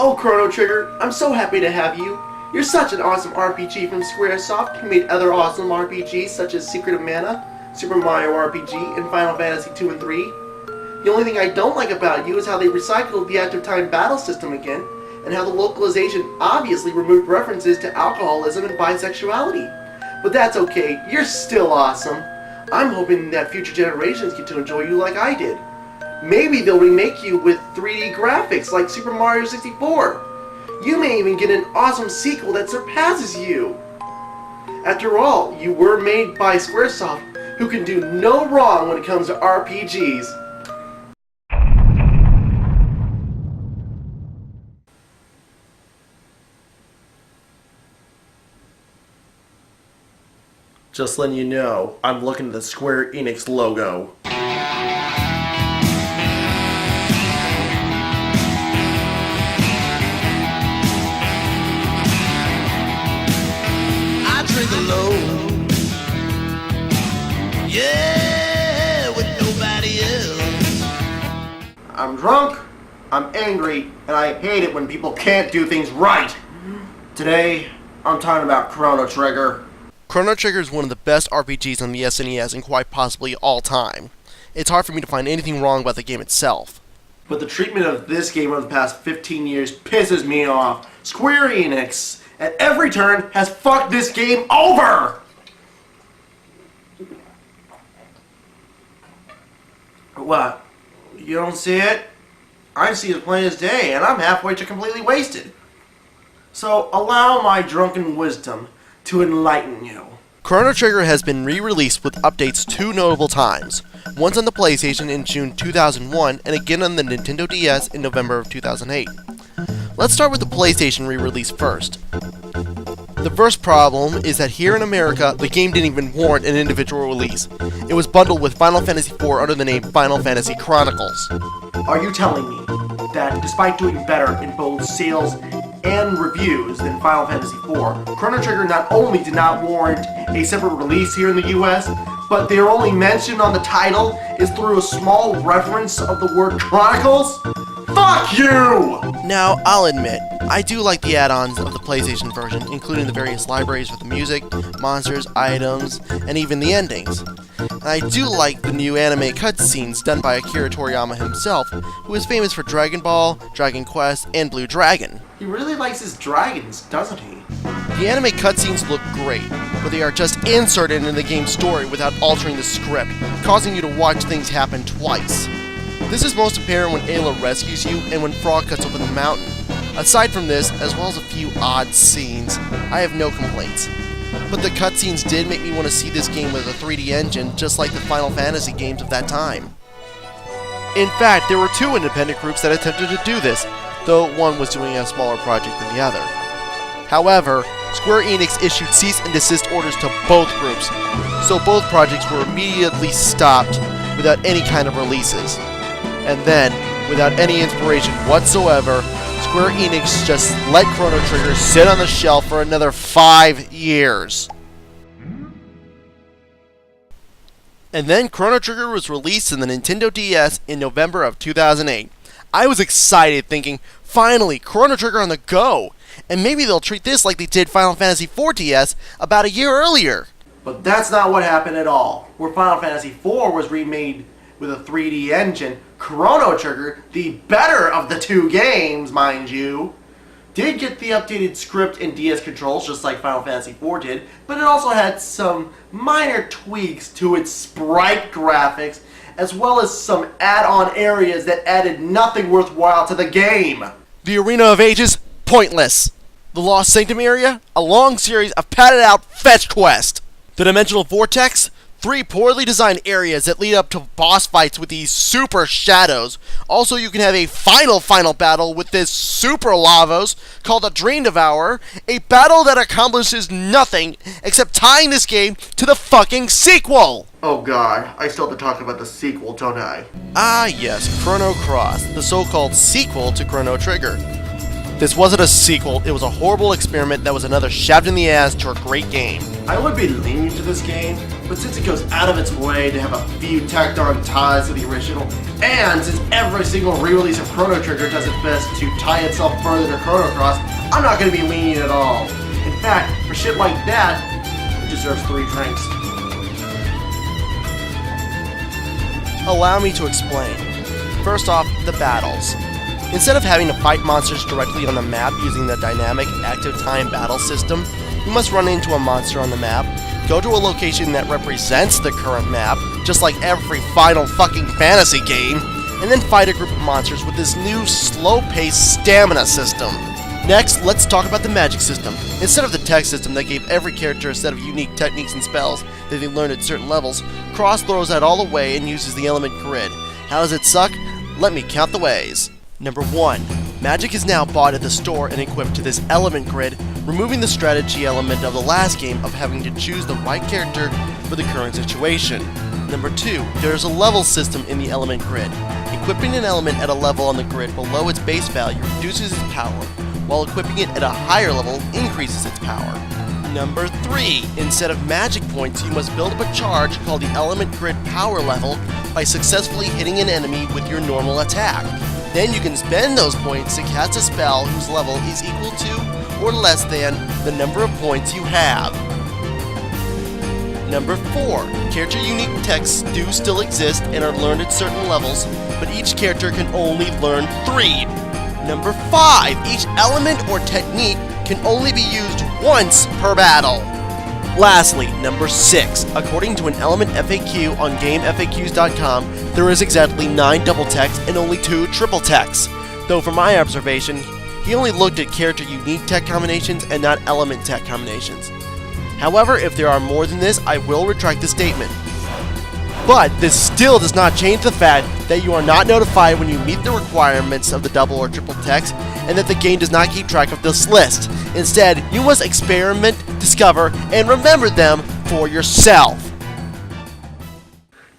Oh, Chrono Trigger, I'm so happy to have you. You're such an awesome RPG from Squaresoft, who made other awesome RPGs such as Secret of Mana, Super Mario RPG, and Final Fantasy 2 and 3. The only thing I don't like about you is how they recycled the active time battle system again, and how the localization obviously removed references to alcoholism and bisexuality. But that's okay, you're still awesome. I'm hoping that future generations get to enjoy you like I did. Maybe they'll remake you with 3D graphics like Super Mario 64. You may even get an awesome sequel that surpasses you. After all, you were made by Squaresoft, who can do no wrong when it comes to RPGs. Just letting you know, I'm looking at the Square-Enix logo. I drink alone, yeah, with nobody else. I'm drunk, I'm angry, and I hate it when people can't do things right. Today, I'm talking about Chrono Trigger. Chrono Trigger is one of the best RPGs on the SNES and quite possibly all time. It's hard for me to find anything wrong about the game itself. But the treatment of this game over the past 15 years pisses me off. Square-Enix, at every turn, has fucked this game over! What? You don't see it? I see it plain as day, and I'm halfway to completely wasted. So, allow my drunken wisdom to enlighten you. Chrono Trigger has been re-released with updates 2 notable times. Once on the PlayStation in June 2001, and again on the Nintendo DS in November of 2008. Let's start with the PlayStation re-release first. The first problem is that here in America, the game didn't even warrant an individual release. It was bundled with Final Fantasy IV under the name Final Fantasy Chronicles. Are you telling me that despite doing better in both sales and reviews than Final Fantasy IV, Chrono Trigger not only did not warrant a separate release here in the US, but their only mention on the title is through a small reference of the word Chronicles? Fuck you! Now, I'll admit, I do like the add-ons of the PlayStation version, including the various libraries with the music, monsters, items, and even the endings. And I do like the new anime cutscenes done by Akira Toriyama himself, who is famous for Dragon Ball, Dragon Quest, and Blue Dragon. He really likes his dragons, doesn't he? The anime cutscenes look great, but they are just inserted into the game's story without altering the script, causing you to watch things happen twice. This is most apparent when Ayla rescues you and when Frog cuts open the mountain. Aside from this, as well as a few odd scenes, I have no complaints. But the cutscenes did make me want to see this game with a 3D engine, just like the Final Fantasy games of that time. In fact, there were 2 independent groups that attempted to do this, though one was doing a smaller project than the other. However, Square-Enix issued cease and desist orders to both groups, so both projects were immediately stopped without any kind of releases. And then, without any inspiration whatsoever, Square-Enix just let Chrono Trigger sit on the shelf for another 5 years. And then Chrono Trigger was released in the Nintendo DS in November of 2008. I was excited, thinking, finally, Chrono Trigger on the go! And maybe they'll treat this like they did Final Fantasy IV DS about a year earlier. But that's not what happened at all. Where Final Fantasy IV was remade with a 3D engine, Chrono Trigger, the better of the 2 games, mind you, did get the updated script and DS controls just like Final Fantasy IV did, but it also had some minor tweaks to its sprite graphics, as well as some add-on areas that added nothing worthwhile to the game. The Arena of Ages, pointless. The Lost Sanctum area, a long series of padded-out fetch quest. The Dimensional Vortex, 3 poorly designed areas that lead up to boss fights with these super shadows. Also, you can have a final battle with this super Lavos called the Dream Devourer, a battle that accomplishes nothing except tying this game to the fucking sequel! Oh god, I still have to talk about the sequel, don't I? Ah yes, Chrono Cross, the so-called sequel to Chrono Trigger. This wasn't a sequel, it was a horrible experiment that was another shaft in the ass to a great game. I would be lenient to this game But since it goes out of its way to have a few tacked on ties to the original, and since every single re-release of Chrono Trigger does its best to tie itself further to Chrono Cross, I'm not going to be lenient at all. In fact, for shit like that, it deserves 3 drinks. Allow me to explain. First off, the battles. Instead of having to fight monsters directly on the map using the dynamic active time battle system, you must run into a monster on the map, go to a location that represents the current map, just like every Final fucking Fantasy game, and then fight a group of monsters with this new slow-paced stamina system. Next, let's talk about the magic system. Instead of the tech system that gave every character a set of unique techniques and spells that they learned at certain levels, Cross throws that all away and uses the element grid. How does it suck? Let me count the ways. Number 1. Magic is now bought at the store and equipped to this element grid, removing the strategy element of the last game of having to choose the right character for the current situation. Number 2. There is a level system in the element grid. Equipping an element at a level on the grid below its base value reduces its power, while equipping it at a higher level increases its power. Number 3. Instead of magic points, you must build up a charge called the element grid power level by successfully hitting an enemy with your normal attack. Then you can spend those points to cast a spell whose level is equal to or less than the number of points you have. Number 4. Character unique texts do still exist and are learned at certain levels, but each character can only learn 3. Number 5. Each element or technique can only be used once per battle. Lastly, number 6. According to an element FAQ on GameFAQs.com, there is exactly 9 double texts and only 2 triple texts. Though from my observation, he only looked at character unique tech combinations and not element tech combinations. However, if there are more than this, I will retract the statement. But this still does not change the fact that you are not notified when you meet the requirements of the double or triple text, and that the game does not keep track of this list. Instead, you must experiment, discover, and remember them for yourself.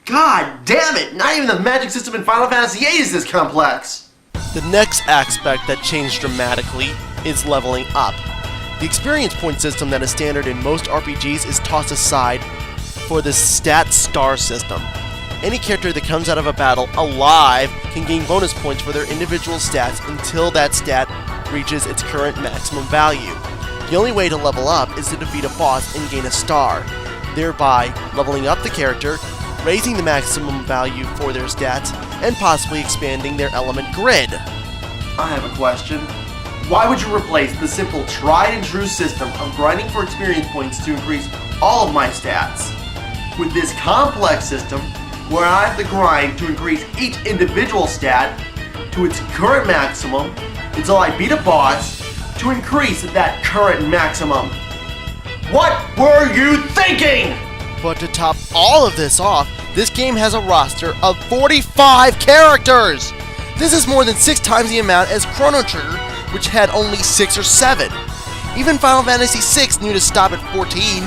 God damn it! Not even the magic system in Final Fantasy VIII is this complex! The next aspect that changed dramatically is leveling up. The experience point system that is standard in most RPGs is tossed aside for the stat star system. Any character that comes out of a battle alive can gain bonus points for their individual stats until that stat reaches its current maximum value. The only way to level up is to defeat a boss and gain a star, thereby leveling up the character, raising the maximum value for their stats, and possibly expanding their element grid. I have a question. Why would you replace the simple tried and true system of grinding for experience points to increase all of my stats with this complex system where I have to grind to increase each individual stat to its current maximum until I beat a boss to increase that current maximum? What were you thinking? But to top all of this off, this game has a roster of 45 characters! This is more than 6 times the amount as Chrono Trigger, which had only 6 or 7. Even Final Fantasy VI knew to stop at 14.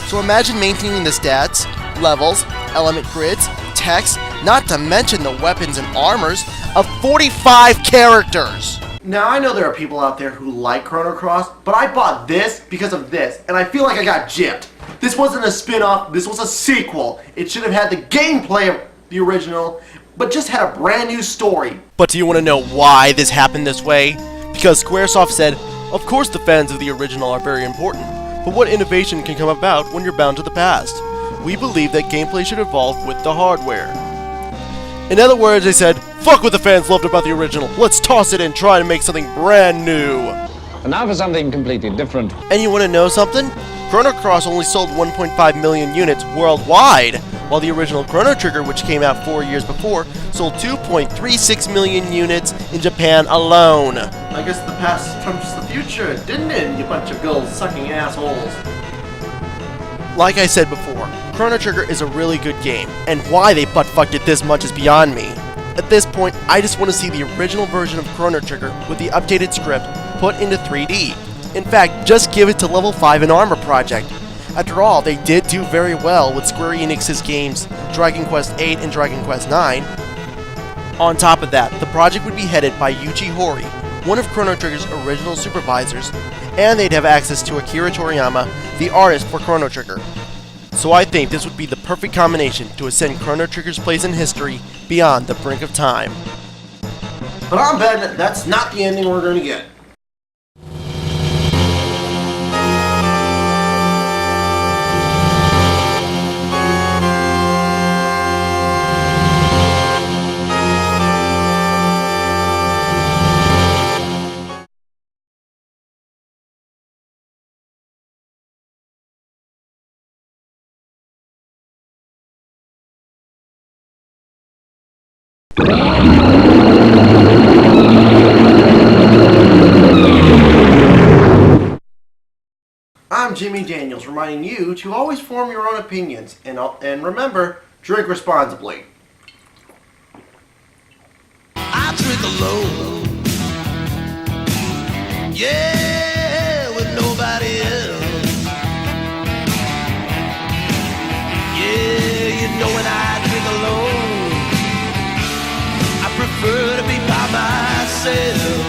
So imagine maintaining the stats, levels, element grids, text, not to mention the weapons and armors of 45 characters! Now I know there are people out there who like Chrono Cross, but I bought this because of this, and I feel like I got gypped. This wasn't a spin-off, this was a sequel. It should have had the gameplay of the original, but just had a brand new story. But do you want to know why this happened this way? Because Squaresoft said, of course the fans of the original are very important, but what innovation can come about when you're bound to the past? We believe that gameplay should evolve with the hardware. In other words, they said, fuck what the fans loved about the original, let's toss it and try to make something brand new. And now for something completely different. And you want to know something? Chrono Cross only sold 1.5 million units worldwide, while the original Chrono Trigger, which came out 4 years before, sold 2.36 million units in Japan alone. I guess the past trumps the future, didn't it, you bunch of gold-sucking assholes? Like I said before, Chrono Trigger is a really good game, and why they butt-fucked it this much is beyond me. At this point, I just want to see the original version of Chrono Trigger with the updated script put into 3D. In fact, just give it to Level 5 and Armor Project. After all, they did do very well with Square-Enix's games Dragon Quest VIII and Dragon Quest IX. On top of that, the project would be headed by Yuji Horii, one of Chrono Trigger's original supervisors, and they'd have access to Akira Toriyama, the artist for Chrono Trigger. So I think this would be the perfect combination to ascend Chrono Trigger's place in history beyond the brink of time. But I'm betting that's not the ending we're going to get. I'm Jimmy Daniels, reminding you to always form your own opinions, and remember, drink responsibly. I drink alone. Yeah, with nobody else. Yeah, you know when I drink alone, I prefer to be by myself.